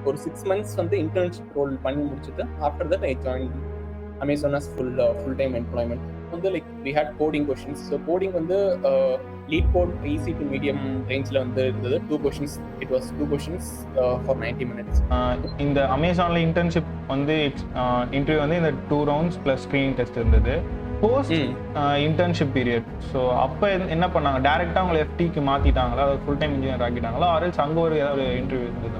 ஒரு 6 months வந்து internship role பண்ணி முடிச்சுட்டு after that I join Amazon as full time employment. வந்து like we had coding questions. So coding வந்து lead code easy to medium rangeல வந்து இருந்தது. 2 questions. It was 2 questions for 90 minutes. இந்த அமேசான்ல இன்டர்ன்ஷிப் வந்து இன்டர்வியூ வந்து இந்த 2 rounds plus screening test இருந்தது. Post internship period. ஸோ அப்போ என்ன பண்ணாங்க, டேரெக்டாக உங்களை எஃப்டிக்கு மாற்றிட்டாங்களா, ஃபுல் டைம் இன்ஜினியர் ஆக்கிட்டாங்களா, ஆர்எல்ஸ் அங்கே ஒரு ஏதாவது இன்டர்வியூ இருந்தது?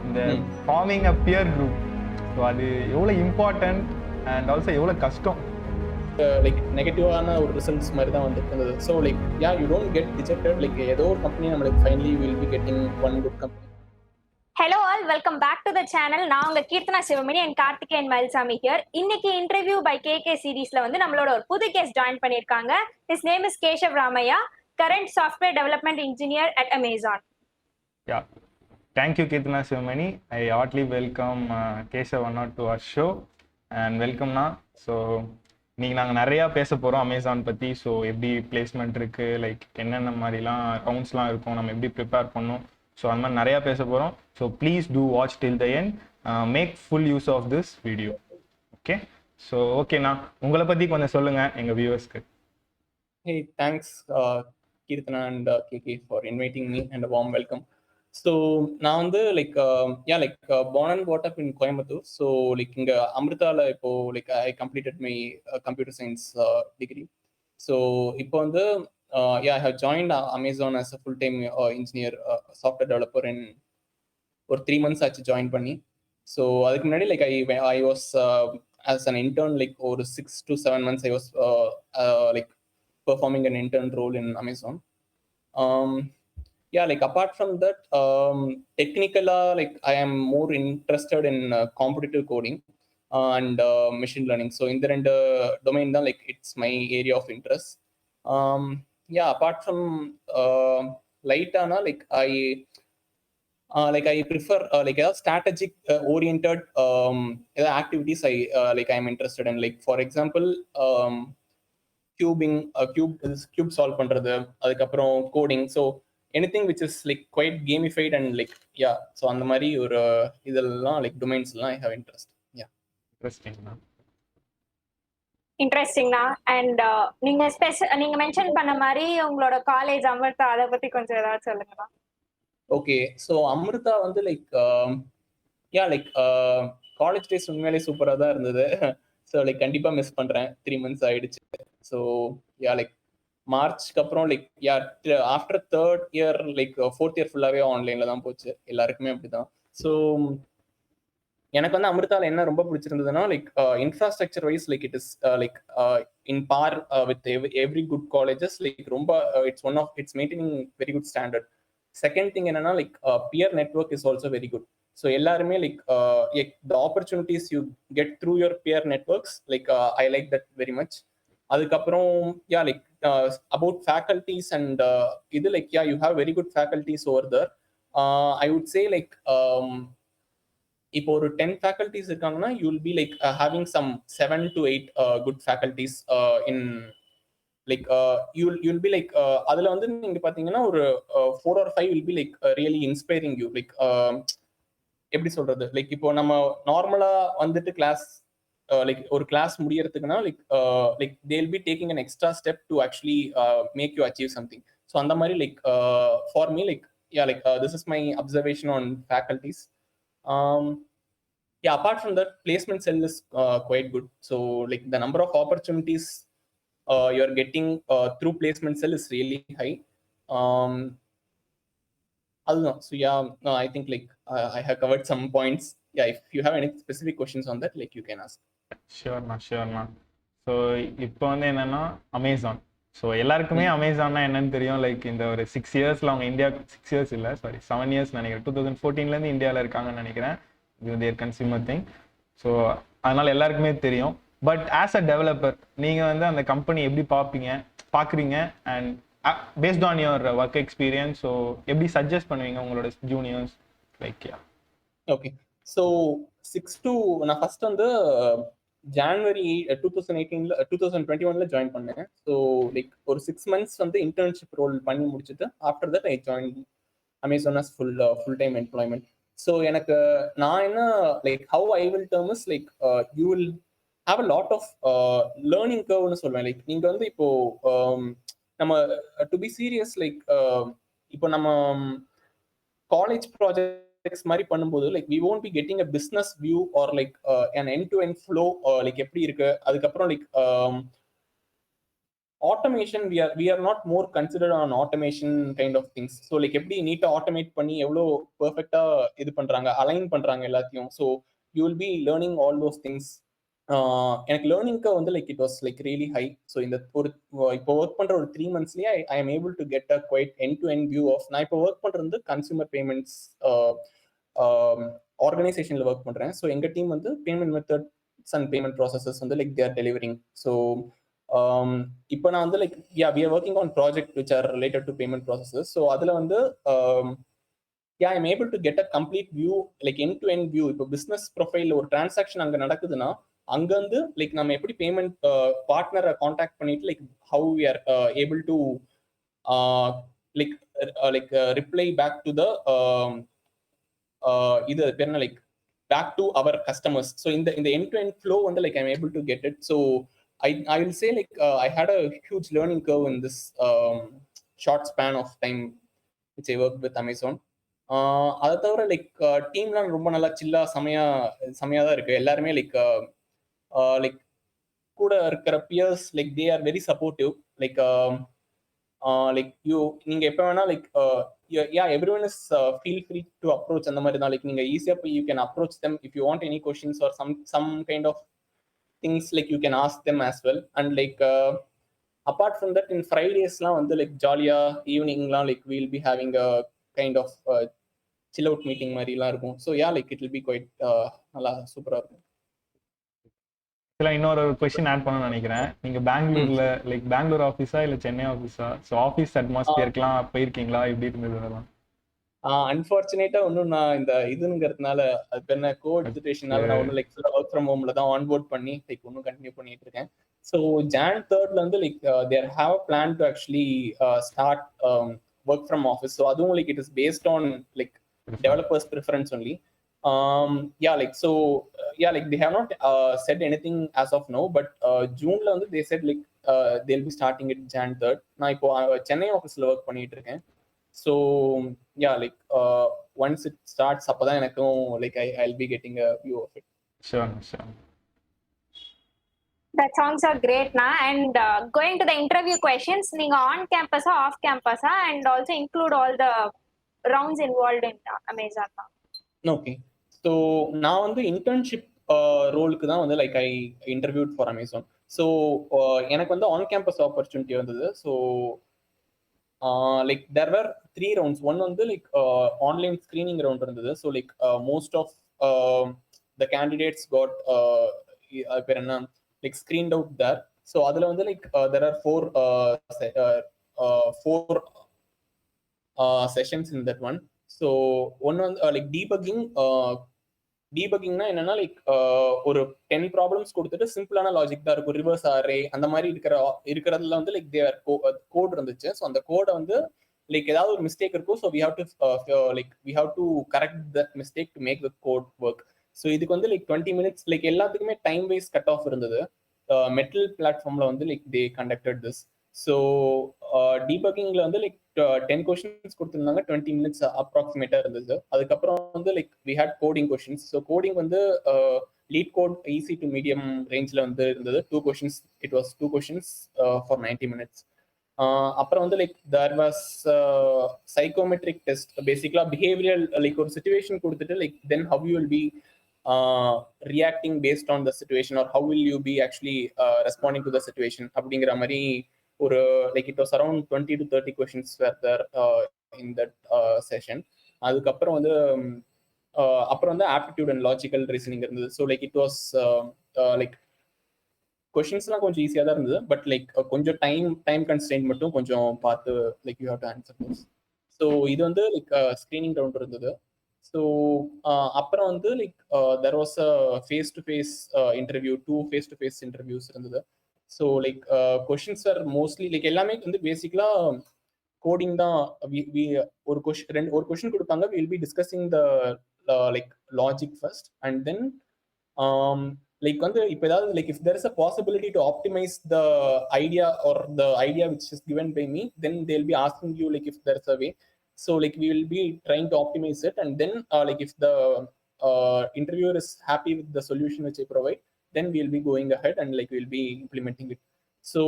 இந்த ஃபார்மிங் அ பியர் குரூப், ஸோ அது எவ்வளோ இம்பார்ட்டன்ட் அண்ட் ஆல்சோ எவ்வளோ கஷ்டம்? லைக் நெகட்டிவான ஒரு ரிசல்ட்ஸ் மாதிரி தான் வந்துட்டு இருந்தது. So like you don't get rejected. Like ஏதோ ஒரு கம்பெனி நம்மளுக்கு finally will be getting one good company. Hello all, welcome back to the channel. நான் உங்க கீர்த்தனா சிவமணி அண்ட் கார்த்திகேயன் மயில்சாமி ஹியர். இன்னைக்கு இன்டர்வியூ பை கேகே சீரீஸ்ல வந்து நம்மளோட ஒரு புது கெஸ்ட் ஜாயின் பண்ணியிருக்காங்க. His name is Keshav Ramaiah, current software development engineer at Amazon. Yeah, thank you Kirtana Shivamani. I heartily welcome Keshav to our show and welcome na. So இன்னைக்கு நாங்கள் நிறையா பேச போகிறோம் அமேசான் பற்றி. ஸோ எப்படி பிளேஸ்மெண்ட் இருக்குது, லைக் என்னென்ன மாதிரிலாம் அக்கௌண்ட்ஸ்லாம் இருக்கும், நம்ம எப்படி ப்ரிப்பேர் பண்ணோம், ஸோ அந்த மாதிரி நிறையா பேச போகிறோம். So please do watch till the end, make full use of this video. Okay, so ஓகேண்ணா, உங்களை பற்றி கொஞ்சம் சொல்லுங்கள் எங்கள் வியூவர்ஸ்க்கு. Hey, thanks Kirtana and KK for inviting me and a warm welcome. So நான் வந்து like born and brought up in Coimbatore. So like இங்க அமிர்தால இப்போ like I completed my computer science degree. So இப்போ வந்து I have joined Amazon as a full-time engineer, software developer in ஒரு 3 months ஆச்சு join பண்ணி. So அதுக்கு முன்னாடி like I was as an intern like ஒரு 6 to 7 months I was like performing an intern role in Amazon. Like apart from that, technically like I am more interested in competitive coding and machine learning. So in the ரெண்டு domain தான் like it's my area of interest. Apart from light ana like I prefer like strategic oriented activities I'm interested in. Like for example, cube solve பண்றது, அதுக்கப்புறம் coding. So anything which is like quite gamified and like so அந்த மாதிரி ஒரு இதெல்லாம் like domains எல்லாம் I have interest. இன்ட்ரெஸ்டிங்னா. And நீங்க mention பண்ண மாதிரி உங்களோட காலேஜ் அமிர்தா, அதை பத்தி கொஞ்சம் ஏதாவது சொல்லுங்களா? ஓகே, ஸோ அமிர்தா வந்து லைக் காலேஜ் டேஸ் உண்மையிலே சூப்பராக தான் இருந்தது. ஸோ லைக் கண்டிப்பாக மிஸ் பண்ணுறேன். 3 months ஆயிடுச்சு. ஸோ லைக் மார்ச்க்கு அப்புறம் like after 3rd year like 4th year ஃபுல்லாகவே ஆன்லைனில் தான் போச்சு. எல்லாருக்குமே அப்படிதான். ஸோ எனக்கு வந்து அமிர்தால என்ன ரொம்ப பிடிச்சிருந்ததுன்னா like infrastructure wise like it is like in par with every good colleges. Like ரொம்ப it's maintaining very good standard. Second thing என்னன்னா like peer network is also very good. So எல்லாருமே like the opportunities you get through your peer networks like I like that very much. அதுக்கப்புறம் like about faculties and இது like you have very good faculties over there. I would say like இப்போ ஒரு 10 faculties இருக்காங்கன்னா you will B like having some 7 to 8 good faculties in like you will B like அதுல வந்து நீங்க பாத்தீங்கன்னா ஒரு 4 or 5 வில் B like really inspiring you. Like எப்படி சொல்றது, லைக் இப்போ நம்ம நார்மலா வந்துட்டு கிளாஸ் லைக் ஒரு கிளாஸ் முடியறதுக்குன்னா like they will be taking an extra step to actually make you achieve something. So அந்த மாதிரி like for me like this is my observation on faculties. Apart from that, placement cell is quite good. So like the number of opportunities you are getting through placement cell is really high. So I think like I have covered some points. If you have any specific questions on that, like you can ask. Sure ma. So இப்போ வந்து என்னன்னா Amazon, so எல்லாருக்குமே அமேசான்னா என்னன்னு தெரியும். Like இந்த ஒரு 6 yearsல அவங்க India 6 years இல்லை, சாரி 7 years நினைக்கிறேன், 2014 இந்தியாவில் இருக்காங்கன்னு நினைக்கிறேன். இது தேர் கன்சியூமர் திங். ஸோ அதனால எல்லாருக்குமே தெரியும். பட் ஆஸ் அ டெவலப்பர் நீங்கள் வந்து அந்த கம்பெனி எப்படி பார்க்குறீங்க and based on your work experience, so எப்படி சஜஸ்ட் பண்ணுவீங்க உங்களோட juniors like? Okay, so 6 to நான் ஃபர்ஸ்ட் வந்து ஜான்வரி 2021 ஜாயின் பண்ணேன். ஸோ லைக் ஒரு 6 months வந்து இன்டர்ன்ஷிப் ரோல் பண்ணி முடிச்சுட்டு after that I join Amazon as full time employment. So எனக்கு நான் என்ன like how I will term is like you will have a lot of learning கர்வ்னு சொல்லுவேன். லைக் நீங்க வந்து இப்போ நம்ம டு பி சீரியஸ் லைக் இப்போ நம்ம காலேஜ் ப்ராஜெக்ட்ஸ் மாதிரி பண்ணும்போது like we won't be getting a business view or like an end to end flow like எப்படி இருக்கு. அதுக்கப்புறம் like automation we are not more considered on automation kind of things. So like எப்படி நீட்டா automate பண்ணி எவ்வளோ பெர்ஃபெக்டா இது பண்றாங்க, align பண்றாங்க எல்லாத்தையும். So you will be learning all those things. எனக்கு லேர்னிங்க்கு வந்து like it was like really high. So இந்த ஒரு இப்போ ஒர்க் பண்ற ஒரு 3 monthsலயே I am able to get a quite end to end view of. நான் இப்போ ஒர்க் பண்றது வந்து கன்சூமர் பேமெண்ட்ஸ் ஆர்கனைசேஷன்ல ஒர்க் பண்றேன். ஸோ எங்க டீம் வந்து payment methods and payment processes வந்து லைக் தேர் டெலிவரிங். ஸோ இப்போ நான் வந்து like we are working on project which are related to payment processes. So அதுல வந்து I'm able to get a complete view, like end to end view. இப்போ business profile ஒரு transaction அங்க நடக்குதுன்னா அங்க வந்து லைக் நம்ம எப்படி பேமெண்ட் பார்ட்னரை காண்டாக்ட் பண்ணிட்டு like how we are able to like reply back to the இது பேர் என்ன like back to our customers. So in the end to end flow வந்து like I'm able to get it. So I will say like I had a huge learning curve in this short span of time which I worked with Amazon. அதை தவிர like டீம்லாம் ரொம்ப நல்லா சில்லா செமையா தான் இருக்கு. எல்லாருமே like like கூட இருக்கிற peers like they are very supportive. Like like நீங்க எப்போ வேணா like everyone is feel free to approach அந்த மாதிரி தான். லைக் நீங்க ஈஸியா போய் you can approach them if you want any questions or some kind of things, like you can ask them as well. And like apart from that, in Fridays-லாம் வந்து like ஜாலியா ஈவினிங்லாம் like we'll be having a kind of chill out meeting மாதிரிலாம் இருக்கும். So like it will be quite நல்லா சூப்பரா இருக்கும். இதுல இன்னொரு question add பண்ண நினைக்கிறேன். நீங்க பெங்களூர்ல லைக் பெங்களூர் ஆஃபீஸா இல்ல சென்னை ஆஃபீஸா? ஸோ ஆஃபீஸ் அட்மாஸ்பியர்க்குலாம் போயிருக்கீங்களா? எப்படி இருந்தது அதெல்லாம்? அன்பார்ச்சுனேட்டா ஒன்றும் நான் இந்த இதுங்கிறதுனால அது என்ன கோட் சிச்சுவேஷனால நான் ஒன்றும் லைக் ஒர்க் ஃப்ரம் ஹோம்ல தான் ஆன்போர்ட் பண்ணி லைக் ஒன்றும் கண்டினியூ பண்ணிட்டு இருக்கேன். ஸோ Jan 3rd வந்து like there have a plan to actually start work from office. So அதுவும் like it is based on like developers preference only. like so like they have not said anything as of now, but June la vandu they said like they'll be starting it Jan 3rd. na ipo Chennai office la work பண்ணிட்டு இருக்கேன். So like once it starts appada enakku like I'll be getting a view of it. Sure. That sounds are great na. And going to the interview questions, neenga on campus or off campus and also include all the rounds involved in Amazon na. Okay. So நான் வந்து internship ரோலுக்கு தான் வந்து like I interviewed for Amazon. So எனக்கு வந்து on campus opportunity வந்தது. So like there were 3 rounds. One வந்து like online screening round இருந்தது. So like most of the candidates got அது பேர் என்ன like screened out there. So அதில் வந்து like there are 4 sessions in that one. So ஒன்று வந்து லைக் டீபக்கிங்னா என்னன்னா லைக் ஒரு 10 ப்ராப்ளம்ஸ் கொடுத்துட்டு சிம்பிளான லாஜிக் தான் இருக்கும். ரிவர்ஸ் அரே அந்த மாதிரி இருக்கிறதுல வந்து லைக் தேர் கோட் இருந்துச்சு. ஸோ அந்த கோடை வந்து லைக் ஏதாவது ஒரு மிஸ்டேக் இருக்கும். So we have to correct that mistake to make the code work. So இதுக்கு வந்து லைக் 20 minutes லைக் எல்லாத்துக்குமே டைம் வைஸ் கட் ஆஃப் இருந்தது. மெட்டல் பிளாட்ஃபார்ம்ல வந்து like they conducted this. So டீபக்கிங்ல வந்து லைக் 10 questions கொடுத்துருந்தாங்க. 20 minutes அப்ராக்சிமேட்டா இருந்தது. அதுக்கப்புறம் வந்து like we had coding questions. So coding வந்து leet code easy to medium ரேஞ்சில் வந்து இருந்தது. 2 questions. It was 2 questions for 90 minutes. அப்புறம் வந்து like there was psychometric test. Basically behavioural like ஒரு சிச்சுவேஷன் கொடுத்துட்டு like then how you will be reacting based on the situation or how will you be actually responding to the situation அப்படிங்கிற மாதிரி ஒரு like it was around 20 to 30 questions were there in that session. அதுக்கப்புறம் வந்து அப்புறம் வந்து aptitude and logical reasoning இருந்தது. So like it was like கொஷின்ஸ்லாம் கொஞ்சம் ஈஸியாக தான் இருந்தது. பட் லைக் கொஞ்சம் டைம் கன்ஸ்ட்ரெயின்ட் மட்டும் கொஞ்சம் பார்த்து like you have to answer this. So இது வந்து லைக் ஸ்க்ரீனிங் ரவுண்ட் இருந்தது. ஸோ அப்புறம் வந்து like there was a face to face interview, 2 face to face interviews இருந்தது. So like questions are mostly like எல்லாமே வந்து பேசிக்கலா கோடிங் தான். ஒரு கொஷின் கொடுப்பாங்க. Will be discussing the like logic first, and then like வந்து இப்போ ஏதாவது like if there is a possibility to optimize the idea or the idea which is given by me, then they'll be asking you like if there's a way. So like we will be trying to optimize it, and then like if the interviewer is happy with the solution which I provide, then we'll be going ahead and like we'll be implementing it. So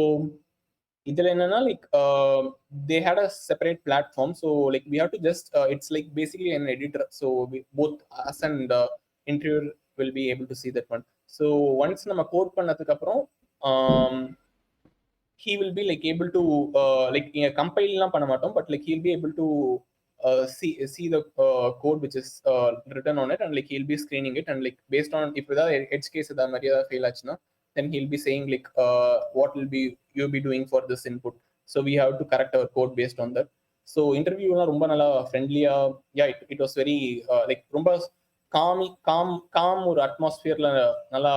இதுல என்னன்னா like they had a separate platform, so like we have to just it's like basically an editor, so both us and interviewer will be able to see that one. So once நம்ம code பண்ணதுக்கு அப்புறம் he will be like able to like compile எல்லாம் பண்ண மாட்டோம், but like he'll be able to see the code which is written on it, and like he'll be screening it, and like based on if ஏதாவது edge case ஏதாவது மாதிரி ஏதாவது fail ஆச்சுன்னா, then he'll be saying like what will be you'll be doing for this input, so we have to correct our code based on that. So interview எல்லாம் ரொம்ப நல்லா ஃப்ரெண்ட்லியா, it was very like ரொம்ப calm ஒரு அட்மாஸ்பியர்ல நல்லா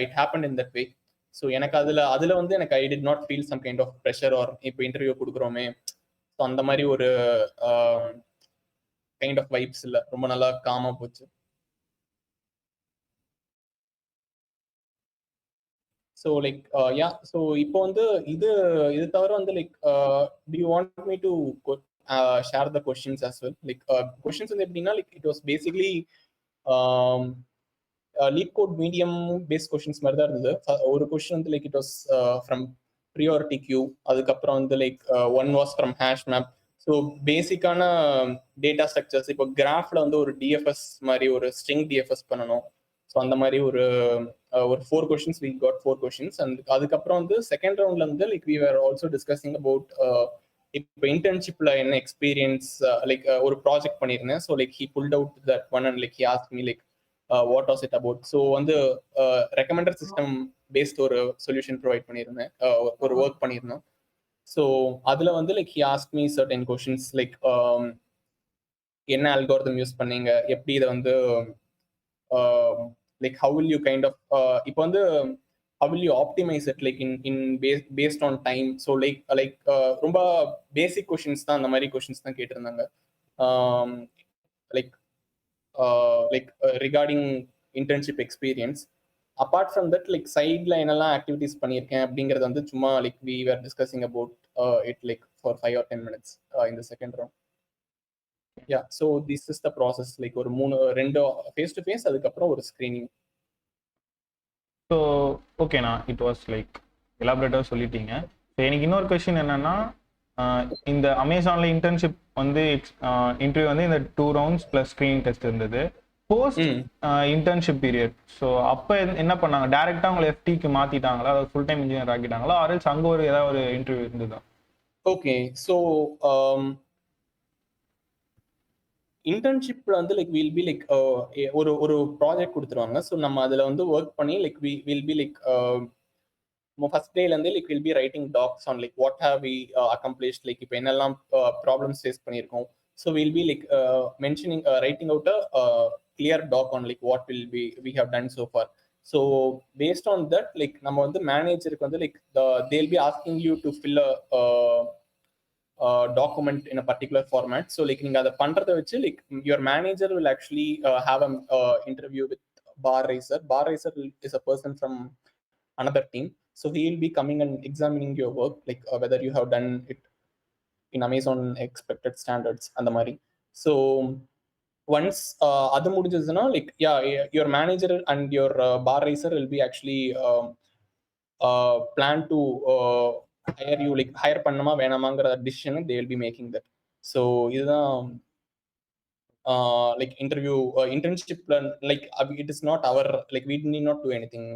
it happened in that way. So எனக்கு அதுல வந்து எனக்கு I did not feel some kind of pressure or இப்போ இன்டர்வியூ கொடுக்குறோமே, ஸோ அந்த மாதிரி ஒரு கைண்ட் ஆஃப் வைப்ஸ் இல்லை, ரொம்ப நல்லா காமா போச்சு. ஸோ லைக் ஸோ இப்போ வந்து இது தவிர வந்து like do you want me to share the questions as well? Like questions வந்து எப்படின்னா like it was basically LeetCode medium based questions மாதிரி தான் இருந்தது. ஒரு கொஸ்டின் வந்து like it was from priority queue, அதுக்கப்புறம் வந்து like one was from hash map. So பேசிக்கான டேட்டா ஸ்ட்ரக்சர்ஸ், இப்போ கிராஃப்ல வந்து ஒரு டிஎஃப்எஸ் மாதிரி ஒரு ஸ்ட்ரிங் டிஎஃப்எஸ் பண்ணணும். ஸோ அந்த மாதிரி ஒரு 4 questions we got 4 questions. And அதுக்கப்புறம் வந்து செகண்ட் ரவுண்ட்ல வந்து like we were also discussing about இப்போ இன்டர்ன்ஷிப்ல என்ன எக்ஸ்பீரியன்ஸ், லைக் ஒரு ப்ராஜெக்ட் பண்ணியிருந்தேன். So like he pulled out that one and like he asked me like what was it about. So வந்து recommender system based ஒரு solution provide பண்ணியிருந்தேன், ஒரு work பண்ணியிருந்தேன். So அதுல வந்து like he asked me certain questions like என்ன algorithm use பண்ணீங்க, எப்படி இதை வந்து like how will you kind of இப்போ வந்து how will you optimize it like in based on time. So like ரொம்ப பேசிக் கொஸ்டின்ஸ் தான், அந்த மாதிரி கொஸ்டின்ஸ் தான் கேட்டிருந்தாங்க. like regarding internship experience. Apart from that like sideல என்னெல்லாம் activities பண்ணியிருக்கேன் அப்படிங்கறது வந்து சும்மா like we were discussing about it like for 5 or 10 minutes in the second round. So this is the process, like ஒரு 2 face to face, அதுக்கப்புறம் ஒரு screening. So ஓகேண்ணா, it was like எலாபரேட்டாக சொல்லிட்டீங்க. ஸோ எனக்கு இன்னொரு கொஸ்டின் என்னன்னா, இந்த அமேசான்ல இன்டர்ன்ஷிப் வந்து இன்டர்வியூ வந்து இந்த 2 rounds ப்ளஸ் ஸ்க்ரீனிங் டெஸ்ட் இருந்தது. போஸ்ட் இன்டர்ன்ஷிப் பீரியட், ஸோ அப்போ என்ன பண்ணாங்க, டைரக்டா உங்களை எஃப்டிக்கு மாத்திட்டாங்களா, அதாவது ஃபுல் டைம் இன்ஜினியர் ஆக்கிட்டாங்களா, ஆர்எல்ஸ் அங்கே ஒரு ஏதாவது ஒரு இன்டர்வியூ இருந்ததா? ஓகே, ஸோ இன்டர்ன்ஷிப்ல வந்து லைக் வில் பி லைக் ஒரு ப்ராஜெக்ட் கொடுத்துருவாங்க. ஸோ நம்ம அதில் வந்து ஒர்க் பண்ணி like will B like first டேல இருந்து like will be writing docs on like what have we accomplished, like இப்போ என்னெல்லாம் ப்ராப்ளம்ஸ் ஃபேஸ் பண்ணியிருக்கோம். So will B like mentioning writing out a clear doc on like what will be we have done so far. So based on that like நம்ம வந்து மேனேஜருக்கு வந்து like they'll be asking you to fill a document in a particular format. So like நீங்க அதை பண்றதை வச்சு like your manager will actually have an interview with bar raiser. Bar raiser is a person from another team, so he will be coming and examining your work, like whether you have done it in Amazon expected standards and the mari. So once அது முடிஞ்சதுன்னா like your manager and your bar raiser will be actually plan to hire you, like hire பண்ணணுமா வேணாமாங்கிற decision they will be making that. So இதுதான் like interview internship like it is not our like we need not do anything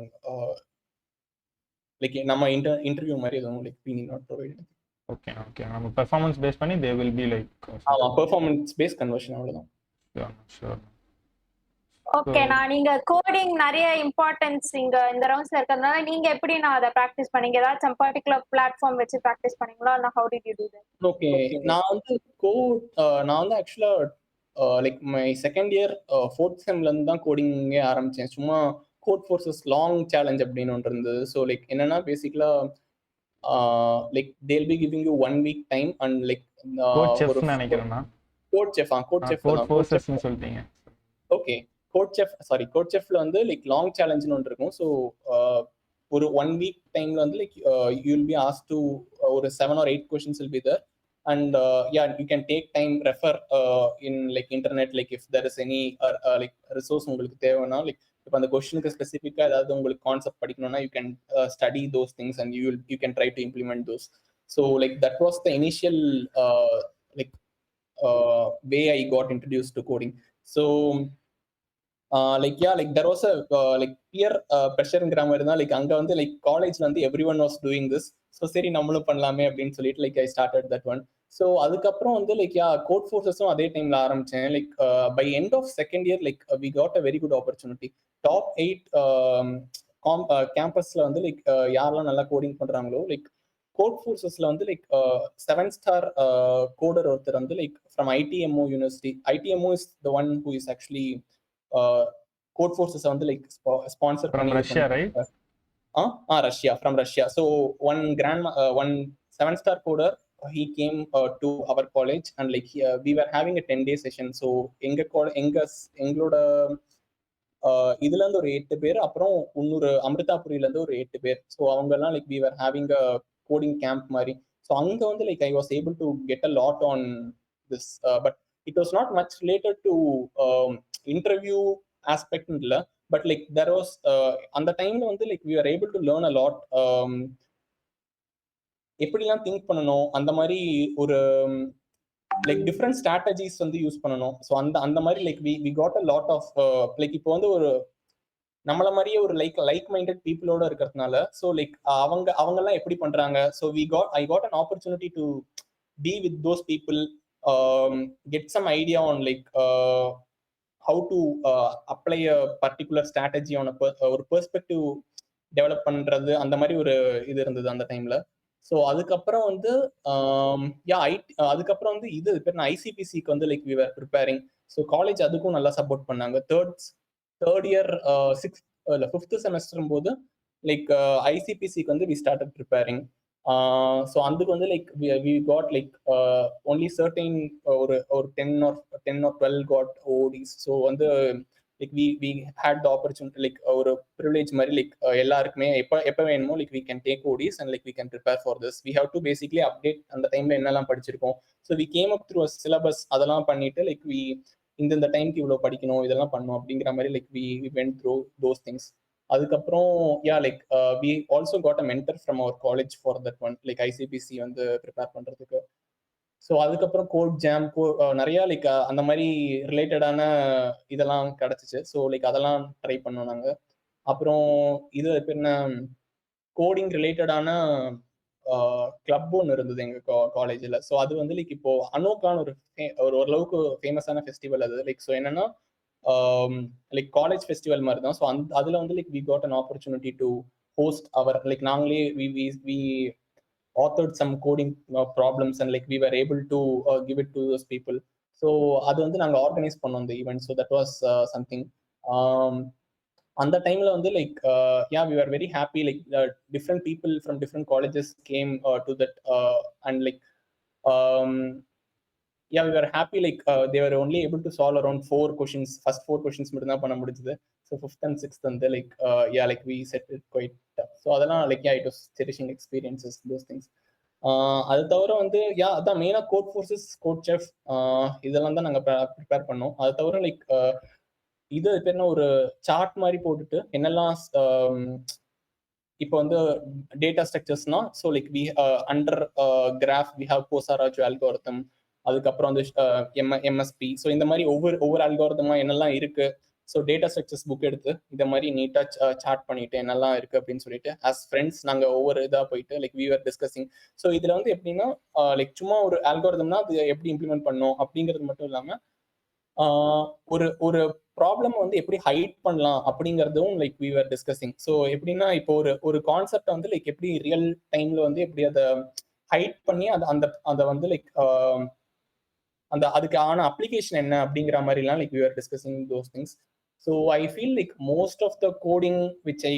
like நம்ம interview மாதிரி எதுவும் like we need not provide anything. Okay நம்ம performance based பண்ணி they will be like performance based conversion அவ்வளவுதான். Sure. Okay, நான் நீங்க coding நிறைய importance இங்க இந்த ரவுண்ட்ஸ்ல இருக்கிறதுனால நீங்க எப்படி நான் அதை பிராக்டிஸ் பண்ணீங்க, ஏதாச்சும் பர்టిక్యులர் பிளாட்ஃபார்ம் வச்சு பிராக்டிஸ் பண்ணீங்களா, இல்ல how did you do that? Okay, நான் வந்து ஆக்சுவலா like my second year 4th செம்ல இருந்து தான் கோடிங்கே ஆரம்பிச்சேன். சும்மா கோட் ஃபோர்சஸ் லாங் சேலஞ்ச் அப்படின்னு ஒன்று இருந்தது. ஸோ லைக் என்னன்னா basically like they'll be giving you 1 week time and like CodeChef நினைக்கிறேன்னா கோட் செஃப் கோட் ஃபோர்சஸ்னு சொல்லிட்டீங்க. ஓகே, கோட் செஃப்ல வந்து லைக் லாங் சேலஞ்சுன்னு ஒன்று இருக்கும். ஸோ ஒரு 1 week டைம்ல வந்து like you will B ask to ஒரு 7 or 8 questions will be there. And yeah, you can take time, refer in like internet, like if there is any like resource உங்களுக்கு தேவைன்னா, like இப்போ அந்த கொஸ்டினுக்கு ஸ்பெசிஃபிக்காக ஏதாவது உங்களுக்கு கான்செப்ட் படிக்கணும்னா you can study those things and you can try to implement those. So like that was the initial like way I got introduced to coding. So like yeah, like there was a like peer pressureங்கிற மாதிரி தான். Like அங்கே வந்து like காலேஜ்ல வந்து everyone was doing this. So சரி நம்மளும் பண்ணலாமே அப்படின்னு சொல்லிட்டு like I started that one. So அதுக்கப்புறம் வந்து லைக் யா கோட் ஃபோர்ஸஸும் அதே டைம்ல ஆரம்பிச்சேன். Like by end of second year like we got a very good opportunity. Top 8 கேம்பஸ்ல வந்து லைக் யாரெல்லாம் நல்லா கோடிங் பண்றாங்களோ லைக் கோட் ஃபோர்ஸஸ்ல வந்து லைக் 7-star கோடர் ஒருத்தர் வந்து like from ITMO university. ITMO is the one who is actually Codeforces வந்து like sponsor பண்ணி Russia, right? Russia, from Russia. So one 7-star coder, he came to our college and like we were having a 10-day session. So எங்களோட இதுல இருந்து ஒரு 8 பேர், அப்புறம் இன்னொரு அமிர்தாபுரியில இருந்து ஒரு 8 பேர். ஸோ அவங்க எல்லாம் like we were having a coding camp மாதிரி. ஸோ அங்க வந்து like I was able to get a lot on this, but it was not much related to interview aspect இல்ல. பட் லைக் தெர் வாஸ் அந்த டைம்ல வந்து like we are able to learn a lot. எப்படிலாம் think பண்ணணும், அந்த மாதிரி ஒரு like different strategies வந்து யூஸ் பண்ணணும். ஸோ அந்த மாதிரி like we got a lot of like இப்போ வந்து ஒரு நம்மள மாதிரியே ஒரு லைக் மைண்டட் பீப்புளோட இருக்கிறதுனால ஸோ லைக் அவங்கெல்லாம் எப்படி பண்றாங்க. So I got an opportunity to be with those people, get some idea on like how to apply a particular strategy on ஒரு பெர்ஸ்பெக்டிவ் டெவலப் பண்றது, அந்த மாதிரி ஒரு இது இருந்தது அந்த டைம்ல. ஸோ அதுக்கப்புறம் வந்து அதுக்கப்புறம் வந்து இது பேர் நான் ICPCக்கு வந்து like we were preparing. So college அதுக்கும் நல்லா சப்போர்ட் பண்ணாங்க. தேர்ட் இயர் 5th செமஸ்டரும் போது லைக் ICPCக்கு வந்து வி ஸ்டார்டட் ப்ரிப்பேரிங். ஸோ அதுக்கு வந்து like we got like only certain ஒரு 10 or 12 காட் ODs. ஸோ வந்து like we had the opportunity like ஒரு ப்ரிவிலேஜ் மாதிரி லைக் எல்லாருக்குமே எப்போ வேணுமோ like we can take ODs and like we can prepare for this. We have to basically update அந்த டைம்ல என்னெல்லாம் படிச்சிருக்கோம். So we came up through syllabus, அதெல்லாம் பண்ணிட்டு லைக் வி இந்த டைமுக்கு இவ்வளோ படிக்கணும், இதெல்லாம் பண்ணணும் அப்படிங்கிற மாதிரி like we went through those things. அதுக்கப்புறம் like we also got a mentor from our college for that one, like ICPC வந்து ப்ரிப்பேர் பண்றதுக்கு. ஸோ அதுக்கப்புறம் கோட் ஜாம் நிறைய லைக் அந்த மாதிரி ரிலேட்டடான இதெல்லாம் கிடைச்சிச்சு. ஸோ லைக் அதெல்லாம் ட்ரை பண்ணோம் நாங்கள். அப்புறம் இது என்ன கோடிங் ரிலேட்டடான கிளப் ஒன்று இருந்தது எங்க காலேஜில். ஸோ அது வந்து லைக் இப்போ அனோக்கான ஒரு ஓரளவுக்கு ஃபேமஸான ஃபெஸ்டிவல் அது. லைக் ஸோ என்னன்னா லைக் காலேஜ் ஃபெஸ்டிவல் மாதிரி தான். ஸோ அதுல வந்து like we got an opportunity to host our like நாங்களே we authored some coding problems and like we were able to give it to those people. So அது வந்து நாங்கள் organise பண்ணோம் அந்த event. So that was something. அந்த டைம்ல வந்து like we were very happy like different people from different colleges came to that and like we were happy like they were only able to solve around 4 questions. First 4 questions மட்டும் தான் பண்ண முடிஞ்சது. So 5th and 6th வந்து like like we set it quite tough. So அதெல்லாம் like it was cherishing experiences, those things. அது தவிர வந்து அதான் மெயினா கோட் ஃபோர்ஸஸ், கோட் செஃப் இதெல்லாம் தான் நாங்கள் ப்ரிப்பேர் பண்ணோம். அது தவிர லைக் இது பேர்னா ஒரு சார்ட் மாதிரி போட்டுட்டு என்னெல்லாம் இப்போ வந்து டேட்டா ஸ்ட்ரக்சர்ஸ்னா so like we under graph we have போசாராஜு அல்காரிதம், அதுக்கப்புறம் வந்து MSP. ஸோ இந்த மாதிரி ஒவ்வொரு அல்காரிதமா என்னெல்லாம் இருக்கு. ஸோ டேட்டா ஸ்ட்ரக்சர்ஸ் புக் எடுத்து இந்த மாதிரி நீட்டாக சார்ட் பண்ணிட்டு என்னெல்லாம் இருக்கு அப்படின்னு சொல்லிட்டு ஆஸ் ஃப்ரெண்ட்ஸ் நாங்கள் ஒவ்வொரு இதாக போயிட்டு like we are discussing. So இதில் வந்து எப்படின்னா லைக் சும்மா ஒரு அல்காரிதம்னா அது எப்படி இம்ப்ளிமெண்ட் பண்ணணும் அப்படிங்கிறது மட்டும் இல்லாமல் ஒரு ப்ராப்ளம் வந்து எப்படி ஹைட் பண்ணலாம் அப்படிங்கிறதும் like we are discussing. So எப்படின்னா இப்போ ஒரு கான்செப்டை வந்து லைக் எப்படி ரியல் டைம்ல வந்து எப்படி அதை ஹைட் பண்ணி அதை வந்து லைக் அதுக்கான அப்ளிகேஷன் என்ன அப்படிங்கிற மாதிரிலாம் like we are discussing those things. So I feel like most of the coding which I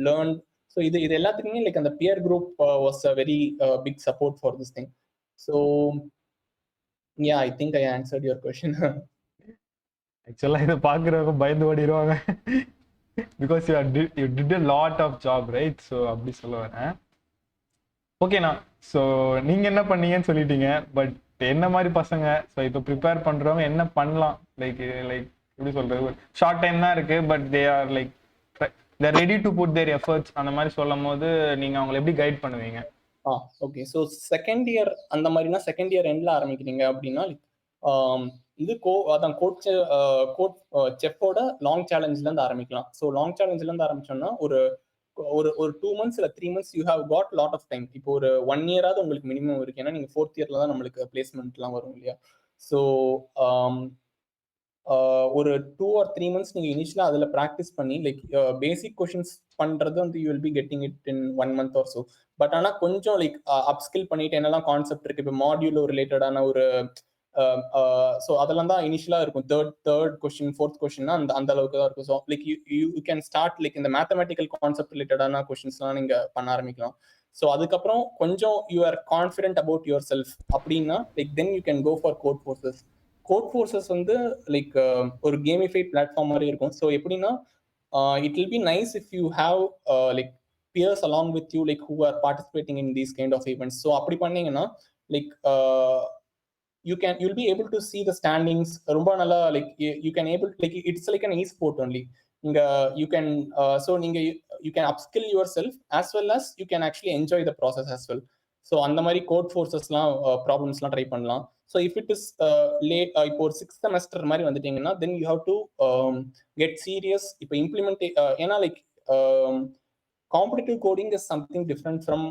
learn, so இது எல்லாத்துக்குமே லைக் அந்த peer group was a very big support for this thing. So Yeah, I think I answered your question. ஆக்சுவலா இதை பாக்குறவங்க பயந்து ஓடிடுவாங்க. Because you did a lot of job, right? So அப்படி சொல்ல வரேன். ஓகேண்ணா, ஸோ நீங்க என்ன பண்ணீங்கன்னு சொல்லிட்டீங்க, பட் என்ன மாதிரி பசங்க ஸோ இப்போ ப்ரிப்பேர் பண்றவங்க என்ன பண்ணலாம்? லைக் எப்படி சொல்றது, ஷார்ட் டைம் தான் இருக்கு, but they are like they're ready to put their efforts, அந்த மாதிரி சொல்லும் போது நீங்க அவங்களை எப்படி கைட் பண்ணுவீங்க? ஓகே. ஸோ செகண்ட் இயர் அந்த மாதிரினா செகண்ட் இயர் எண்ட்ல ஆரம்பிக்கிறீங்க அப்படின்னா இது அதான் கோட் செஃப்போட லாங் சேலஞ்சில இருந்து ஆரம்பிக்கலாம். ஸோ லாங் சேலஞ்சில இருந்து ஆரம்பிச்சோம்னா ஒரு ஒரு 2 months இல்ல 3 months you have got lot of time. இப்போ ஒரு 1 year உங்களுக்கு மினிமம் இருக்கு. ஏன்னா நீங்க 4th இயர்ல தான் நம்மளுக்கு பிளேஸ்மெண்ட்லாம் வரும் இல்லையா? ஸோ ஒரு 2 or 3 months நீங்க இனிஷியலா அதுல ப்ராக்டிஸ் பண்ணி லைக் பேசிக் கொஷின்ஸ் பண்றது வந்து you will be getting it in 1 month or so. But ஆனா கொஞ்சம் லைக் அப்ஸ்கில் பண்ணிட்டு என்னெல்லாம் கான்செப்ட் இருக்கு, இப்போ மாடியூலோ ரிலேட்டடான ஒரு ஸோ அதெல்லாம் தான் இனிஷியலா இருக்கும். தேர்ட் கொஸ்டின், ஃபோர்த் கொஸ்டின்னா அந்த அளவுக்கு தான் இருக்கும். So like you can start like இந்த மேத்தமெட்டிக்கல் கான்செப்ட் ரிலேட்டடான கொஸ்டின்ஸ்லாம் நீங்க பண்ண ஆரம்பிக்கலாம். ஸோ அதுக்கப்புறம் கொஞ்சம் you are confident about yourself அப்படின்னா like then you can go for Codeforces. Codeforces வந்து லைக் ஒரு கேமிஃபைட் பிளாட்ஃபார்ம் மாதிரி இருக்கும். ஸோ எப்படின்னா it will be nice if you have like peers along with you like who are participating in these kind of events. So அப்படி பண்ணீங்கன்னா like you'll be able to see the standings ரொம்ப நல்லா like you can able like it's like an e-sport only. You can so you can upskill yourself as well as you can actually enjoy the process as well. So அந்த மாதிரி code ஃபோர்ஸஸ்லாம் ப்ராப்ளம்ஸ்லாம் try பண்ணலாம். So if it is late இப்போ ஒரு 6th semester மாதிரி வந்துட்டீங்கன்னா then you have to get serious. இப்போ இம்ப்ளிமெண்ட் ஏன்னா like competitive coding is something different from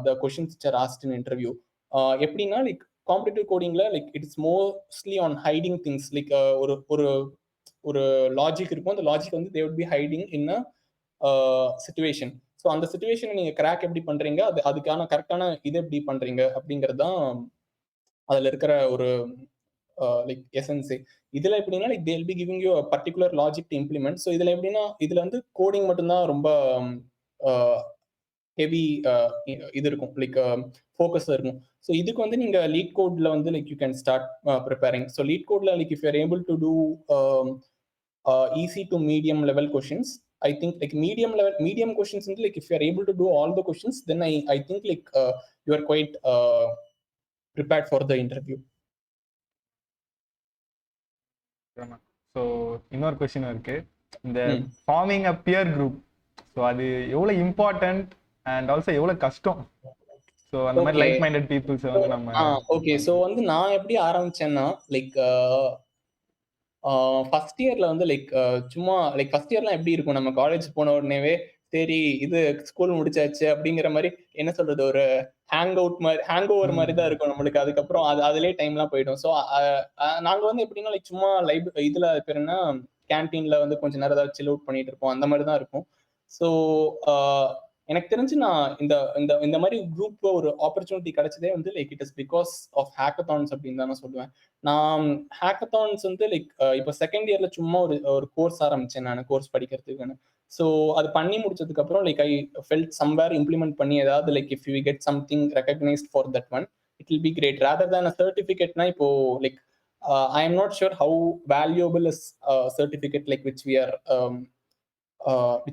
the questions which are asked in interview. எப்படின்னா லைக் காம்படிட்டிவ் கோடிங்ல like it's mostly on hiding things. Like ஒரு logic இருக்கும், அந்த logic வந்து they would be hiding in a situation. So அந்த சிச்சுவேஷனை நீங்க crack எப்படி பண்றீங்க, அதுக்கான கரெக்டான இது எப்படி பண்றீங்க அப்படிங்கிறது தான் அதுல இருக்கிற ஒரு லைக் எசன்ஸே. இதுல எப்படின்னா like they will be giving you particular logic to implement. So இதுல எப்படின்னா இதுல வந்து கோடிங் மட்டும்தான் ரொம்ப ஹெவி இது இருக்கும், லைக் ஃபோக்கஸ் இருக்கும். ஸோ இதுக்கு வந்து நீங்க லீட் கோட்ல வந்து like you can start preparing. So லீட் கோட்ல like if you are able to do easy to medium level questions, I think like medium questions வந்து like if you are able to do all the questions then I think like you are quite prepared for the interview. So இன்னொரு question இருக்கு, இந்த farming அ pier group, so அது எவ்வளோ important and also எவ்வளோ கஷ்டம்? So அந்த மாதிரி like minded peoples வந்து நம்ம ஓகே. ஸோ வந்து நான் எப்படி ஆரம்பிச்சேன்னா லைக் ஃபர்ஸ்ட் இயர்ல வந்து லைக் சும்மா லைக் ஃபர்ஸ்ட் இயர்லாம் எப்படி இருக்கும், நம்ம காலேஜ் போன உடனேவே சரி இது ஸ்கூல் முடிச்சாச்சு அப்படிங்கிற மாதிரி என்ன சொல்றது, ஒரு ஹேங் ஓவர் மாதிரி தான் இருக்கும் நம்மளுக்கு. அதுக்கப்புறம் அதுலேயே டைம்லாம் போயிடும். ஸோ நாங்கள் வந்து எப்படின்னா லைக் சும்மா இதுல பேர் என்ன கேன்டீன்ல வந்து கொஞ்ச நேரம் ஏதாவது சில் அவுட் பண்ணிட்டு இருப்போம், அந்த மாதிரி தான் இருக்கும். ஸோ எனக்கு தெரிஞ்சு நான் இந்த மாதிரி குரூப் ஒரு ஆப்பர்ச்சுனிட்டி கிடைச்சதே வந்து like it is because of hackathons அப்படின்னு தான் நான் சொல்லுவேன். நான் ஹேக்கத்தான்ஸ் வந்து லைக் இப்போ செகண்ட் இயர்ல சும்மா ஒரு கோர்ஸ் ஆரம்பிச்சேன் நான் கோர்ஸ் படிக்கிறதுக்குன்னு. ஸோ அது பண்ணி முடிச்சதுக்கு அப்புறம் like I felt somewhere implement பண்ணி ஏதாவது like if you get something recognised for that one it will be great rather than a சர்டிஃபிகேட்னா. இப்போ like I am not sure how valuable is certificate like which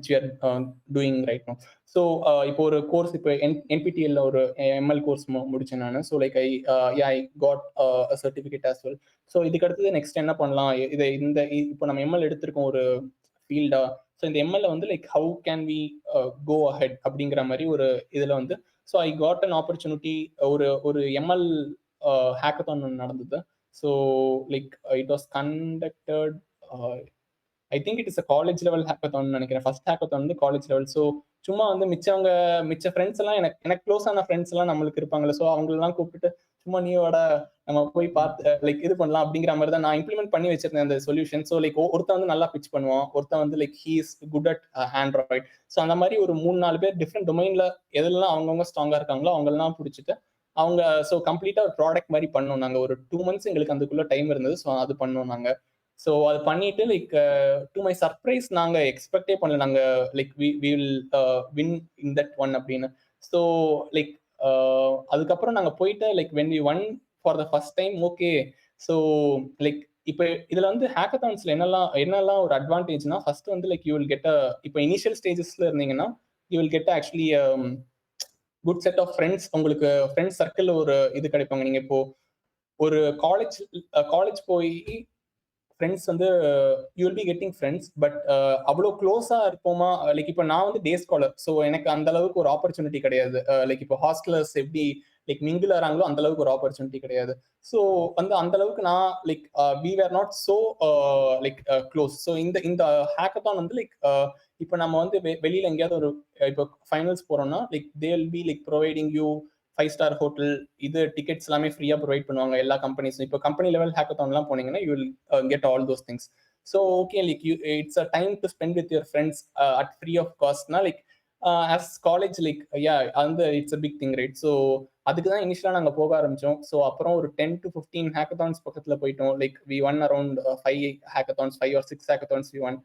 we are doing right now. So இப்போ ஒரு course இப்போ NPTEL ஒரு ML course முடிச்சேன் நான். So like I God certificate as well. So இதுக்கு அடுத்தது நெக்ஸ்ட் என்ன பண்ணலாம், இப்போ நம்ம ML எடுத்திருக்கோம் ஒரு ஃபீல்டா. ஸோ இந்த ML வந்து like how can we go ahead அப்படிங்கிற மாதிரி ஒரு இதில் வந்து so I got an opportunity. ஒரு ML ஹேக்கத்தான் நடந்தது. So like it was conducted I think it is a college level hackathon நினைக்கிறேன். ஃபர்ஸ்ட் ஹேக்கத்தான் வந்து காலேஜ் லெவல். ஸோ சும்மா வந்து மிச்ச ஃப்ரெண்ட்ஸ் எல்லாம் எனக்கு க்ளோஸ் ஆன ஃப்ரெண்ட்ஸ் எல்லாம் நம்மளுக்கு இருப்பாங்கல்ல. ஸோ அவங்களெல்லாம் கூப்பிட்டு சும்மா நீயோட நம்ம போய் பார்த்து லைக் இது பண்ணலாம் அப்படிங்கிற மாதிரி தான் நான் இம்ப்ளிமெண்ட் பண்ணி வச்சிருந்தேன் அந்த சொல்யூஷன். ஸோ லைக் ஒருத்தன் வந்து நல்லா பிச் பண்ணுவான், ஒருத்தன் வந்து like he is good at Android. So அந்த மாதிரி ஒரு 3-4 பேர் டிஃப்ரெண்ட் டொமைன்ல எதெல்லாம் அவங்கவுங்க ஸ்ட்ராங்கா இருக்காங்களோ அவங்களெல்லாம் பிடிச்சிட்டு அவங்க ஸோ கம்ப்ளீட்டா ஒரு ப்ராடக்ட் மாதிரி பண்ணோம் நாங்கள். ஒரு 2 months எங்களுக்கு அதுக்குள்ள டைம் இருந்தது. ஸோ அது பண்ணோம் நாங்கள். ஸோ அது பண்ணிட்டு லைக் டு மை சர்ப்ரைஸ் நாங்கள் எக்ஸ்பெக்டே பண்ணல நாங்கள் like we will win in that one அப்படின்னு. ஸோ லைக் அதுக்கப்புறம் நாங்கள் போயிட்டு like when we won for the first time okay. So like இப்போ இதுல வந்து ஹேக்கத்தான்ஸ்ல என்னெல்லாம் ஒரு அட்வான்டேஜ்னா, ஃபர்ஸ்ட் வந்து லைக் யூ வில் கெட் இப்போ இனிஷியல் ஸ்டேஜஸ்ல இருந்தீங்கன்னா you will get actually good set of friends. உங்களுக்கு ஃப்ரெண்ட்ஸ் சர்க்கிள் ஒரு இது கிடைப்பாங்க. நீங்க இப்போ ஒரு காலேஜ் போய் ஃப்ரெண்ட்ஸ் வந்து you will be getting friends. But அவ்வளோ க்ளோஸா இருப்போமா? லைக் இப்போ நான் வந்து டே ஸ்காலர், ஸோ எனக்கு அந்த அளவுக்கு ஒரு ஆப்பர்ச்சுனிட்டி கிடையாது. லைக் இப்போ ஹாஸ்டலர்ஸ் எப்படி லைக் மிங்கிள் ஆறாங்களோ அந்த அளவுக்கு ஒரு ஆப்பர்ச்சுனிட்டி கிடையாது. ஸோ வந்து அந்த அளவுக்கு நான் like we were not so like close. So இந்த ஹேக்கத்தான் வந்து லைக் இப்போ நம்ம வந்து வெளியில எங்கேயாவது ஒரு இப்போ ஃபைனல்ஸ் போறோம்னா like they will B like providing you 5-star hotel, இது டிக்கெட்ஸ் எல்லாமே ஃப்ரீயா ப்ரொவைட் பண்ணுவாங்க எல்லா கம்பெனிஸும். இப்போ கம்பெனி லெவல் ஹேக்கத்தான்லாம் போனீங்கன்னா you will get all those things. So okay like it's a time to spend with your friends at free of காஸ்ட்னா like as college like அந்த it's a big thing, right? So அதுக்கு தான் இனிஷியலாக நாங்கள் போக ஆரம்பிச்சோம். ஸோ அப்புறம் ஒரு 10 to 15 ஹேக்கத்தான்ஸ் பக்கத்தில் போயிட்டோம். Like we won around 5 hackathons, 5 or 6 hackathons we won.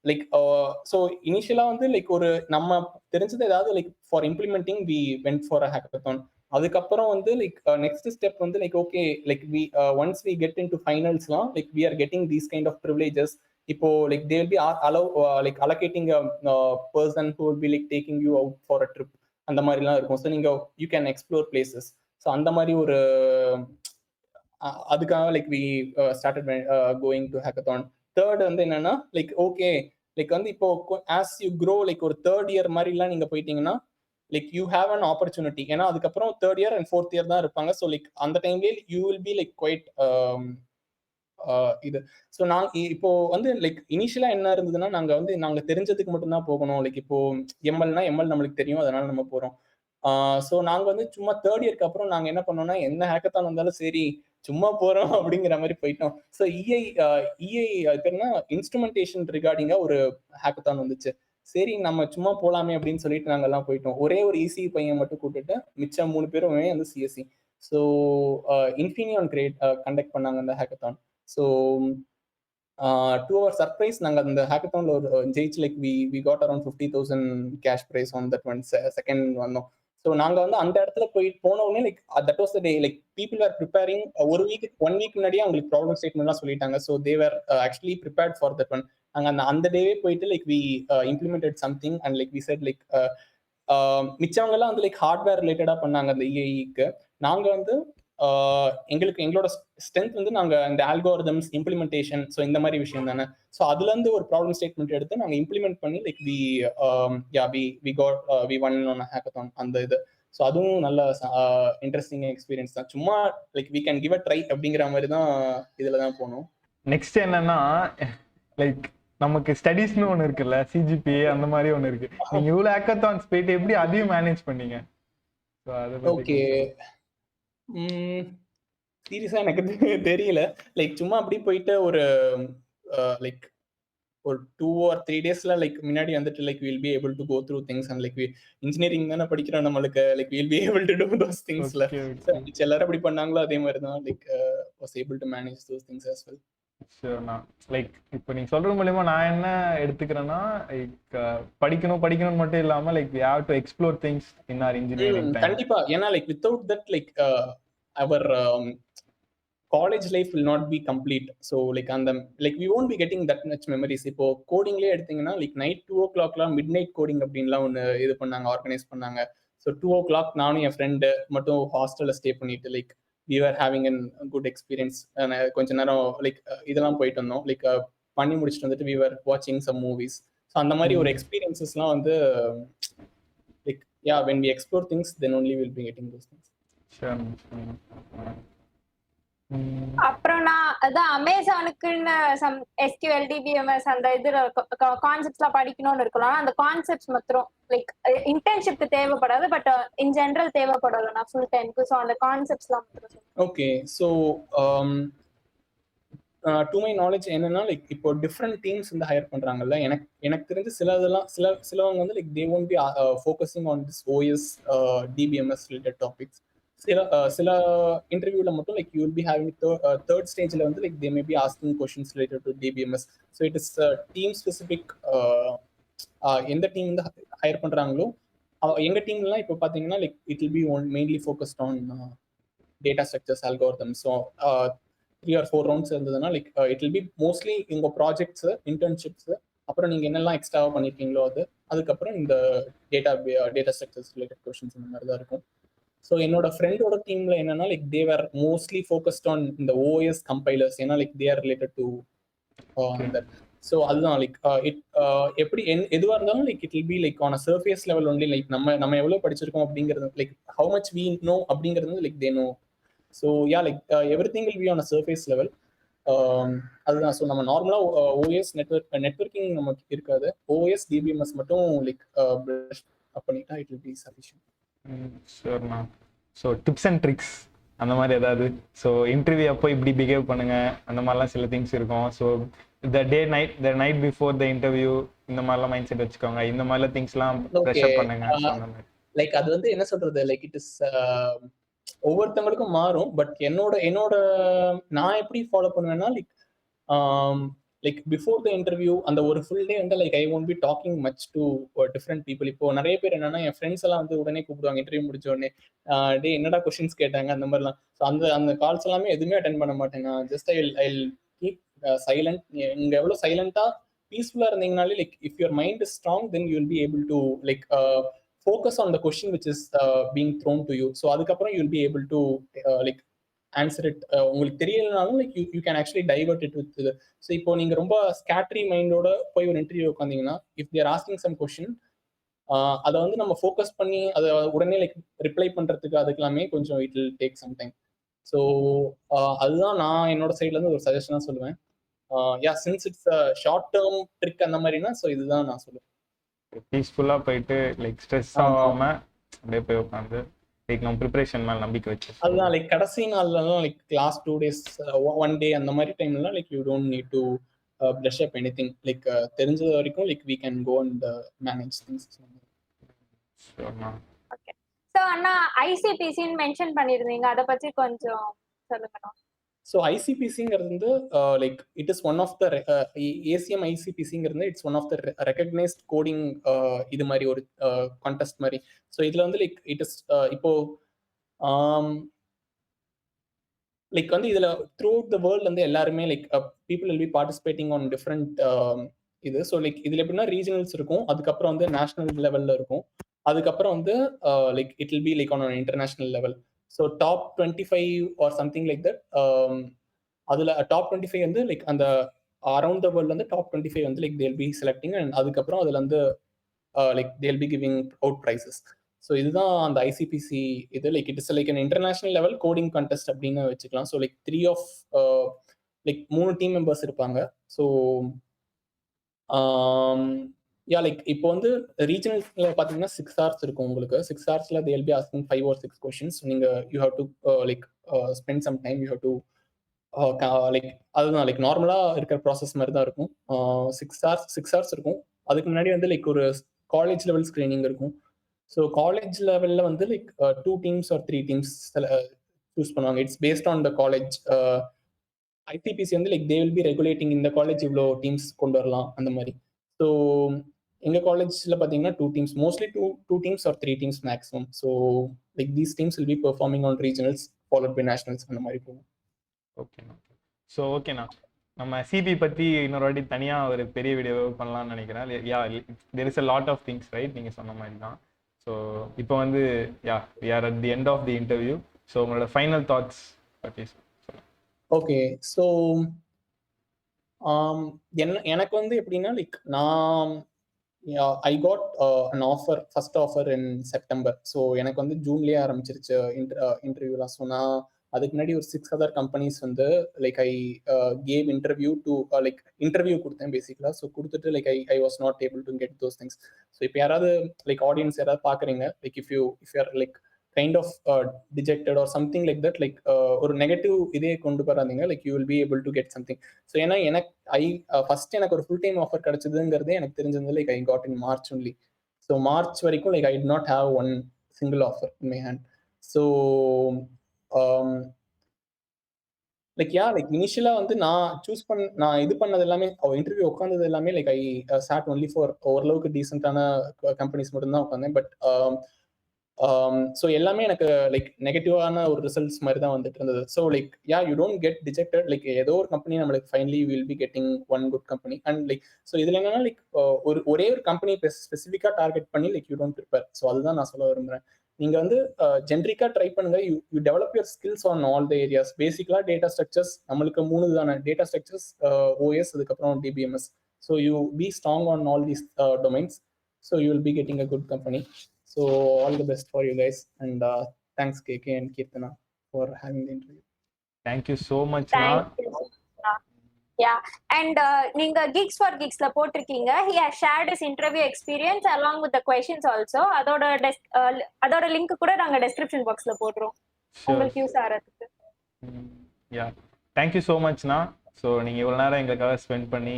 Like so இனிஷியலாக வந்து லைக் ஒரு நம்ம தெரிஞ்சது ஏதாவது like for implementing we went for a hackathon. அதுக்கப்புறம் வந்து லைக் நெக்ஸ்ட் ஸ்டெப் வந்து like okay like we once we get into ஃபைனல்ஸ்லாம் like we are getting these kind of privileges. இப்போ like they will B like allocating person who will B like taking you out for a trip, அந்த மாதிரிலாம் இருக்கும். So நீங்க you can explore places. So அந்த மாதிரி ஒரு அதுக்காக like we started going to hackathon. Third வந்து என்னன்னா லைக் ஓகே லைக் வந்து இப்போ ஆஸ் யூ க்ரோ லைக் ஒரு தேர்ட் இயர் மாதிரிலாம் நீங்க போயிட்டீங்கன்னா like you have an opportunity. ஏன்னா அதுக்கப்புறம் third year and fourth year தான் இருப்பாங்க. ஸோ லைக் அந்த டைம்லேயே you will B like quite இது. ஸோ இப்போ வந்து லைக் இனிஷியலா என்ன இருந்ததுன்னா நாங்க தெரிஞ்சதுக்கு மட்டும்தான் போகணும். லைக் இப்போ எம்எல் நம்மளுக்கு தெரியும், அதனால நம்ம போறோம். ஸோ நாங்க வந்து சும்மா தேர்ட் இயர்க்கு அப்புறம் நாங்க என்ன பண்ணோம்னா, என்ன ஹேக்கத்தான் வந்தாலும் சரி சும்மா போறோம் அப்படிங்கிற மாதிரி போயிட்டோம். ஸோ இஐ பேருனா இன்ஸ்ட்ருமெண்டேஷன் ரிகார்டிங்கா ஒரு ஹேக்கத்தான் வந்துச்சு. சரி நம்ம சும்மா போலாமே அப்படின்னு சொல்லிட்டு நாங்க எல்லாம் போயிட்டோம். ஒரே ஒரு இசி பையன் மட்டும் கூப்பிட்டுட்டு மிச்சம் 3 பேருமே வந்து CSC. So Infineon create conduct பண்ணாங்க அந்த ஹேக்கத்தான். ஸோ டு அவர் சர்ப்ரைஸ் நாங்க அந்த ஹேக்கத்தான்ல ஒரு ஜெயிச்சு like we got around 50,000 cash prize on that one second வந்தோம். ஸோ நாங்க வந்து அந்த இடத்துல போன உடனே like that was the day like people are preparing. One week முன்னாடியே அவங்களுக்கு ப்ராப்ளம் ஸ்டேட்மெண்ட்லாம் சொல்லிட்டாங்க. So they were actually prepared for that one. நாங்க அந்த டேவே போயிட்டு like we implemented something and like we set like மிச்சவங்க எல்லாம் வந்து லைக் ஹார்ட்வேர் ரிலேட்டடா பண்ணாங்க அந்த இஐக்கு. நாங்க வந்து எங்களோட ஸ்ட்ரென்த் வந்து நாங்க இந்த ஆல்கோரிதம்ஸ் இம்ப்ளிமெண்டேஷன், ஸோ இந்த மாதிரி விஷயம் தானே. ஸோ அதுல இருந்து ஒரு ப்ராப்ளம் ஸ்டேட்மெண்ட் எடுத்து நாங்க இம்ப்ளிமெண்ட் பண்ணி like we won on hackathon அந்த இது. ஸோ அதுவும் நல்ல இன்ட்ரெஸ்டிங் எக்ஸ்பீரியன்ஸ் தான். சும்மா like we can give a try அப்படிங்கிற மாதிரி தான் இதுல தான் போனோம். நெக்ஸ்ட் என்னன்னா லைக் நமக்கு ஸ்டடீஸ்னு ஒன்று இருக்குல்ல, சிஜிபிஏ அந்த மாதிரி ஒன்று இருக்கு. நீங்க இவ்வளவு ஹேக்கத்தான்ஸ் போயிட்டு எப்படி அதையும் மேனேஜ் பண்ணீங்க? ஓகே சீரியஸா எனக்கு தெரியல. லைக் சும்மா அப்படி போயிட்டு ஒரு லைக் ஒரு 2 or 3 daysல லைக் முன்னாடி வந்துட்டு like will be able to go through things and like engineering தானே படிக்கிறோம், நம்மளுக்கு like will be able to do those திங்ஸ்ல. எல்லாரும் அப்படி பண்ணாங்களோ அதே மாதிரி தான் like was able to manage those things as well. Like இப்போ நீங்க சொல்ற மூலமா நான் என்ன எடுத்துக்கிறேன்னா லைக் படிக்கணும் மட்டும் இல்லாம like we have to explore things in our engineering time. கண்டிப்பா. ஏன்னா like without that like our college life will not be complete. So like we won't be getting that much memories. இப்போ கோடிங்லயே எடுத்தீங்கன்னா like night 2 o'clock mid night coding அப்படின்லாம் ஒன்று இது பண்ணாங்க, organise பண்ணாங்க. So 2 o'clock நானும் என் ஃப்ரெண்டு மட்டும் ஹாஸ்டல்ல ஸ்டே பண்ணிட்டு like we were having a good experience. கொஞ்ச நேரம் லைக் இதெல்லாம் போயிட்டு வந்தோம். லைக் பண்ணி முடிச்சுட்டு வந்துட்டு we were watching some movies. So அந்த மாதிரி ஒரு எக்ஸ்பீரியன்சஸ்லாம் வந்து like when we explore things then only we'll be getting those things. அப்புறம் நான் அதான் அமேசானுக்குன்னு சம் SQL DBMS அந்த இதுல கான்செப்ட்ஸ்லாம் படிக்கணும்னு இருக்கலாம். அந்த கான்செப்ட்ஸ் மாத்திரம் லைக் இன்டர்ன்ஷிப்க்கு தேவைப்படாது, பட் இன் ஜெனரல் தேவைப்படாது நான் ஃபுல் டைம்க்கு. ஸோ அந்த கான்செப்ட்ஸ்லாம் மாத்திரம். Okay. So to my knowledge என்னன்னா லைக் இப்போ டிஃப்ரெண்ட் டீம்ஸ் வந்து ஹையர் பண்றாங்கல்ல. எனக்கு தெரிஞ்சு சிலவங்க வந்து like they won't be focusing on this OS DBMS related topics. சில இன்டர்வியூல மட்டும் like you will be having third ஸ்டேஜ்ல வந்து like they may be asking questions related to DBMS. So it is team specific. எந்த team வந்து higher பண்றாங்களோ எங்க டீம்லாம் இப்போ பாத்தீங்கன்னா like it will B mainly focused on data structures, algorithms. So 3 or 4 rounds இருந்ததுன்னா like it will be mostly உங்கள் projects, internships, அப்புறம் நீங்கள் என்னெல்லாம் எக்ஸ்ட்ராவாக பண்ணியிருக்கீங்களோ அது, அதுக்கப்புறம் இந்த டேட்டா ஸ்ட்ரக்சர்ஸ் ரிலேட்டட் கொஷின்ஸ் இந்த மாதிரி தான் இருக்கும். ஸோ என்னோட ஃப்ரெண்டோட டீம்ல என்னன்னா like they are mostly focused on இந்த ஓஎஸ் கம்பைலர்ஸ், ஏன்னா like they are related to that. So அதுதான் லைக் எப்படி எதுவாக இருந்தாலும் like it will B like on a surface level only. Like நம்ம எவ்வளோ படிச்சிருக்கோம் அப்படிங்கிறது, like how much we know அப்படிங்கிறது like they know. So yeah like everything will be on a surface level. அதுதான். ஸோ நம்ம நார்மலாக ஓஎஸ் நெட்வொர்க்கிங் நமக்கு இருக்காது. ஓஎஸ் டிபிஎம்எஸ் மட்டும் லைக் பண்ணிட்டா இட் வில் பி சஃபிஷியன்ட். ஷூர்ண்ணா. ஸோ டிப்ஸ் அண்ட் ட்ரிக்ஸ் அந்த மாதிரி ஏதாவது, ஸோ இன்டர்வியூ அப்போ இப்படி பிஹேவ் பண்ணுங்க அந்த மாதிரிலாம் சில திங்ஸ் இருக்கும். So the night before the interview இந்த மாதிரிலாம் மைண்ட் செட் வச்சுக்கோங்க, இந்த மாதிரிலாம் திங்ஸ்லாம் ப்ரெஷர் பண்ணுங்க. லைக் அது வந்து என்ன சொல்றது, லைக் இட் இஸ் ஒவ்வொருத்தவங்களுக்கும் மாறும். பட் என்னோட நான் எப்படி ஃபாலோ பண்ணுவேன்னா லைக் பிஃபோர் த இன்டர்வியூ அந்த ஒரு ஃபுல் டே வந்து like I won't be talking much to different people. இப்போ நிறைய பேர் என்னன்னா என் ஃப்ரெண்ட்ஸ் எல்லாம் வந்து உடனே கூப்பிடுவாங்க இன்டர்வியூ முடிச்ச உடனே, டே என்னடா கொஸ்டின்ஸ் கேட்டாங்க அந்த மாதிரிலாம். ஸோ அந்த கால்ஸ் எல்லாமே எதுவுமே அட்டென்ட் பண்ண மாட்டேன் நான். Just I keep silent. இங்க எவ்வளோ சைலண்டா பீஸ்ஃபுல்லா இருந்தீங்கனாலே like if your mind is strong then you will be able to like focus on the question which is being thrown to you. So அதுக்கப்புறம் you will be able to like answer it. உங்களுக்கு தெரியலனாலும் like you can actually divert it with the. So இப்போ நீங்க ரொம்ப ஸ்கேட்டரி மைண்டோட போய் ஒரு interview உட்காந்தீங்கன்னா if they are asking some question, அதை வந்து நம்ம ஃபோக்கஸ் பண்ணி அதை உடனே லைக் ரிப்ளை பண்றதுக்கு அதுக்கெல்லாமே கொஞ்சம் it will take some time. So அதுதான் நான் என்னோட சைட்ல இருந்து ஒரு சஜஷனா சொல்லுவேன். Yeah since it's short term trick அந்த மாதிரினா ஸோ இதுதான் நான் சொல்லுவேன். பீஸ்ஃபுல்லா போயிட்டு லைக் ஸ்ட்ரெஸ் ஆகாம அப்படியே போய் உட்காந்து லைக் நம்ம ப்ரிப்பரேஷன் மேல நம்பிக்கை வச்சு அதுதான் லைக் கடைசி நாள்லாம் லைக் லாஸ்ட் 2 days 1 day அந்த மாதிரி டைம்லாம் like you don't need to brush up anything. Like தெரிஞ்சது வரைக்கும் like we can go and manage things. Okay. So அண்ணா ICPC ன்னு மென்ஷன் பண்ணிருந்தீங்க, அத பத்தி கொஞ்சம் சொல்லுங்க. ஸோ ஐசிபிசிங்கிறது வந்து like it is one of the ACM ஐசிபிசிங்கிறது it's one of the recognised coding இது மாதிரி ஒரு கான்டெஸ்ட் மாதிரி. ஸோ இதில் வந்து லைக் இட் இஸ் இப்போ லைக் வந்து இதில் த்ரூ அவுட் த வேர்ல்டு வந்து எல்லாருமே like people will be participating on different இது. ஸோ லைக் இதில் எப்படின்னா ரீஜனல்ஸ் இருக்கும், அதுக்கப்புறம் வந்து நேஷனல் லெவலில் இருக்கும், அதுக்கப்புறம் வந்து like it will B like on international level. So top 25 R something like that. அதில் டாப் 25 வந்து லைக் அந்த அரவுண்ட் த வேர்ல்டு வந்து டாப் 25 வந்து like they'll B selecting and அதுக்கப்புறம் அதில் வந்து like they'll be giving out prizes. So இதுதான் அந்த ஐசிபிசி இது. Like it is like an international level coding contest அப்படின்னு வச்சுக்கலாம். ஸோ லைக் 3 டீம் மெம்பர்ஸ் இருப்பாங்க. ஸோ யா லைக் இப்போ வந்து ரீஜனல்ஸ்ல பார்த்தீங்கன்னா 6 hours இருக்கும் உங்களுக்கு. 6 hoursல they will be asking 5 or 6 questions. நீங்க you have to like spend some time, you have to like அதுதான் லைக் நார்மலா இருக்கிற ப்ராசஸ் மாதிரி தான் இருக்கும். 6 hours இருக்கும். அதுக்கு முன்னாடி வந்து லைக் ஒரு காலேஜ் லெவல் ஸ்கிரீனிங் இருக்கும். ஸோ காலேஜ் லெவல்ல வந்து like 2 teams or 3 teams choose பண்ணுவாங்க. It's based on the college. ICPC வந்து like they will be regulating இந்த காலேஜ் இவ்வளோ டீம்ஸ் கொண்டு வரலாம் அந்த மாதிரி. ஸோ எங்க காலேஜ்ல பாத்தீங்கன்னா 2 teams, mostly 2 teams or 3 teams maximum. So like these teams will be performing on regionals followed by nationals அந்த மாதிரி போகும். ஓகேண்ணா. ஸோ ஓகேண்ணா, நம்ம சிபி பற்றி இன்னொரு வாட்டி தனியாக ஒரு பெரிய வீடியோ பண்ணலாம்னு நினைக்கிறேன். Yeah there is a lot of things right, நீங்கள் சொன்ன மாதிரி தான். ஸோ இப்போ வந்து yeah we are at the end of the interview. So உங்களோட ஃபைனல் தாட்ஸ் பற்றி ஓகே. ஸோ எனக்கு வந்து எப்படின்னா லைக் நான் I got an offer, first offer in September. So எனக்கு வந்து ஜூன்லேயே ஆரம்பிச்சிருச்சு இன்டர்வியூலாம். ஸோ நான் அதுக்கு முன்னாடி ஒரு 6 other கம்பெனிஸ் வந்து like I gave interview to like interview கொடுத்தேன் பேசிக்கலா. ஸோ கொடுத்துட்டு like I was not able to get those things. So இப்போ யாராவது லைக் ஆடியன்ஸ் யாராவது பார்க்குறீங்க, like if you are like kind of dejected or something like that, like ஒரு negative இதே கொண்டு வராதீங்க. Like you will be able to get something. So ஏன்னா first எனக்கு ஒரு ஃபுல் டைம் ஆஃபர் கிடைச்சதுங்கிறதே எனக்கு தெரிஞ்சது like I got in March only. So March வரைக்கும் like I did not have one single offer in my hand. So like yeah like இனிஷியலா வந்து நான் இது பண்ணது எல்லாமே இன்டர்வியூ உட்காந்தது எல்லாமே like I sat only for ஓரளவுக்கு டீசென்டான கம்பெனிஸ் மட்டும் தான் உட்காந்தேன். பட் ஸோ எல்லாமே எனக்கு லைக் நெகட்டிவான ஒரு ரிசல்ட்ஸ் மாதிரி தான் வந்துட்டு இருந்தது. So like you don't get dejected. Like ஏதோ ஒரு கம்பெனி நம்மளுக்கு finally will be getting one good company. And like so இதில் என்னன்னா லைக் ஒரே ஒரு கம்பெனி ஸ்பெசிஃபிக்காக டார்கெட் பண்ணி like you don't prepare. So அதுதான் நான் சொல்ல விரும்புகிறேன். நீங்கள் வந்து ஜென்ரிக்காக ட்ரை பண்ணுங்க. You develop your skills on all the areas. பேசிக்கலாக டேட்டா ஸ்ட்ரக்சர்ஸ் நம்மளுக்கு 3 தானே, டேட்டா ஸ்ட்ரக்சர்ஸ், ஓஎஸ், அதுக்கப்புறம் DBMS. So you be strong on all these domains. So you will be getting a good company. So all the best for you guys, and thanks KK and Kirtana for having the interview. Thank you so much. Thank you. Yeah, and நீங்க Geeks for Geeks ல போட்டிருக்கீங்க. He has shared his interview experience along with the questions also. அதோட link கூட நாங்க description boxல போடுறோம், உங்களுக்கு use ஆகிறதுக்கு. Yeah, thank you so much na. So நீங்க இவ்வளவு நேரம் எங்களுக்காக ஸ்பெண்ட் பண்ணி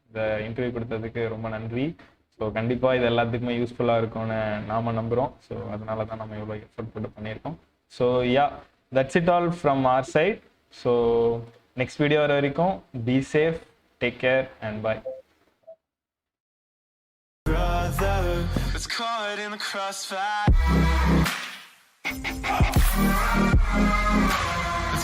இந்த இன்டர்வியூ கொடுத்ததுக்கு ரொம்ப நன்றி. ஸோ கண்டிப்பாக இது எல்லாத்துக்குமே யூஸ்ஃபுல்லாக இருக்கும்னு நாம் நம்புகிறோம். ஸோ அதனால தான் நம்ம இவ்வளோ எஃபர்ட் போட்டு பண்ணியிருக்கோம். So that's it all from our side. So next video வர வரைக்கும் be safe, take care and bye. It's caught in the crossfire.